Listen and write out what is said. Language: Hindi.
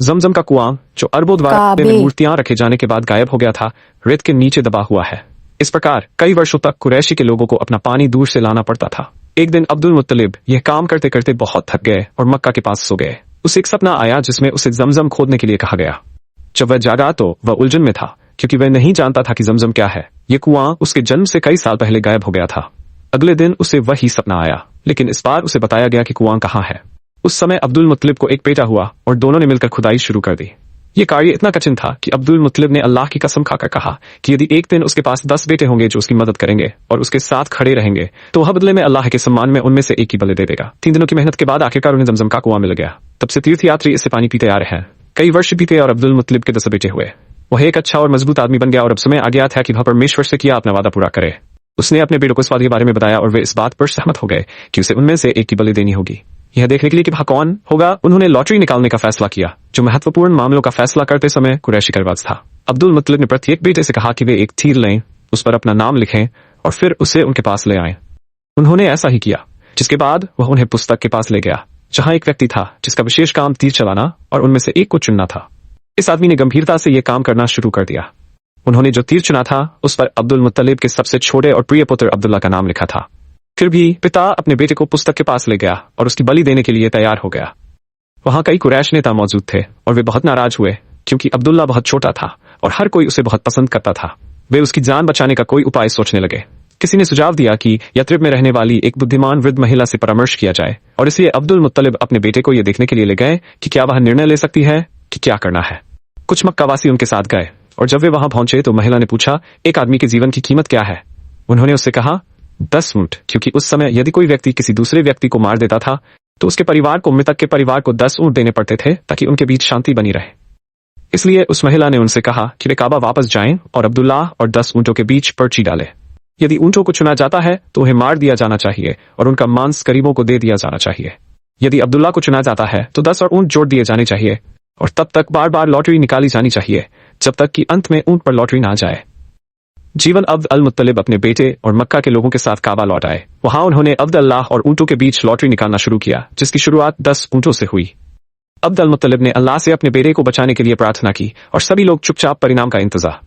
जमजम का कुआं, जो अरबों द्वारा में मूर्तियां रखे जाने के बाद गायब हो गया था, रेत के नीचे दबा हुआ है। इस प्रकार कई वर्षों तक कुरैशी के लोगों को अपना पानी दूर से लाना पड़ता था। एक दिन अब्दुल मुत्तलिब यह काम करते करते बहुत थक गए और मक्का के पास सो गए। उसे एक सपना आया जिसमें उसे जमजम खोदने के लिए कहा गया। जब वह जागा तो वह उलझन में था, क्योंकि वह नहीं जानता था कि जमजम क्या है। यह कुआं उसके जन्म से कई साल पहले गायब हो गया था। अगले दिन उसे वही सपना आया, लेकिन इस बार उसे बताया गया कि कुआं कहाँ है। उस समय अब्दुल मुत्तलिब को एक बेटा हुआ और दोनों ने मिलकर खुदाई शुरू कर दी। ये कार्य इतना कठिन था कि अब्दुल मुत्तलिब ने अल्लाह की कसम खाकर कहा कि यदि एक दिन उसके पास 10 बेटे होंगे जो उसकी मदद करेंगे और उसके साथ खड़े रहेंगे, तो वह बदले में अल्लाह के सम्मान में उनमें से एक की बलि दे देगा। 3 दिनों की मेहनत के बाद आखिरकार उन्हें जमजम का कुआं मिल गया। तब से तीर्थयात्री इससे पानी पीते आ रहे हैं। कई वर्ष बीते और अब्दुल मुत्तलिब के 10 बेटे हुए। वह एक अच्छा और मजबूत आदमी बन गया और अब समय आ गया था कि वह परमेश्वर से किया अपना वादा पूरा करे। उसने अपने बेटों को इस वादे के बारे में बताया और वे इस बात पर सहमत हो गए कि उसे उनमें से एक की बलि देनी होगी। यह देखने के लिए कि वह कौन होगा, उन्होंने लॉटरी निकालने का फैसला किया, जो महत्वपूर्ण मामलों का फैसला करते समय कुरैशी का रिवाज था। अब्दुल मुत्तलिब ने प्रत्येक बेटे से कहा कि वे एक तीर लें, उस पर अपना नाम लिखें और फिर उसे उनके पास ले आएं। उन्होंने ऐसा ही किया, जिसके बाद वह उन्हें पुस्तक के पास ले गया, जहां एक व्यक्ति था जिसका विशेष काम तीर चलाना और उनमें से एक को चुनना था। इस आदमी ने गंभीरता से यह काम करना शुरू कर दिया। उन्होंने जो तीर चुना था उस पर अब्दुल मुत्तलिब के सबसे छोटे और प्रिय पुत्र अब्दुल्ला का नाम लिखा था। फिर भी पिता अपने बेटे को पुस्तक के पास ले गया और उसकी बलि देने के लिए तैयार हो गया। वहां कई कुरैश नेता मौजूद थे और वे बहुत नाराज हुए, क्योंकि अब्दुल्ला बहुत छोटा था और हर कोई उसे बहुत पसंद करता था। वे उसकी जान बचाने का कोई उपाय सोचने लगे। किसी ने सुझाव दिया कि यथरिब में रहने वाली एक बुद्धिमान वृद्ध महिला से परामर्श किया जाए, और इसलिए अब्दुल मुत्तलिब अपने बेटे को यह देखने के लिए ले गए कि क्या वह निर्णय ले सकती है कि क्या करना है। कुछ मक्कावासी उनके साथ गए और जब वे वहां पहुंचे तो महिला ने पूछा, एक आदमी के जीवन की कीमत क्या है? उन्होंने उससे कहा, 10 ऊंट, क्योंकि उस समय यदि कोई व्यक्ति किसी दूसरे व्यक्ति को मार देता था तो उसके परिवार को मृतक के परिवार को 10 ऊंट देने पड़ते थे ताकि उनके बीच शांति बनी रहे। इसलिए उस महिला ने उनसे कहा कि वे काबा वापस जाएं और अब्दुल्ला और 10 ऊंटों के बीच पर्ची डालें। यदि ऊंटों को चुना जाता है तो उन्हें मार दिया जाना चाहिए और उनका मांस गरीबों को दे दिया जाना चाहिए। यदि अब्दुल्ला को चुना जाता है तो 10 और ऊंट जोड़ दिए जाने चाहिए और तब तक बार बार लॉटरी निकाली जानी चाहिए जब तक कि अंत में ऊंट पर लॉटरी ना जाए। जीवन अब्द अल मुत्तलिब अपने बेटे और मक्का के लोगों के साथ काबा लौट आए। वहां उन्होंने अब्द अल्लाह और ऊंटों के बीच लॉटरी निकालना शुरू किया, जिसकी शुरुआत 10 ऊंटों से हुई। अब्द अल मुत्तलिब ने अल्लाह से अपने बेटे को बचाने के लिए प्रार्थना की और सभी लोग चुपचाप परिणाम का इंतजार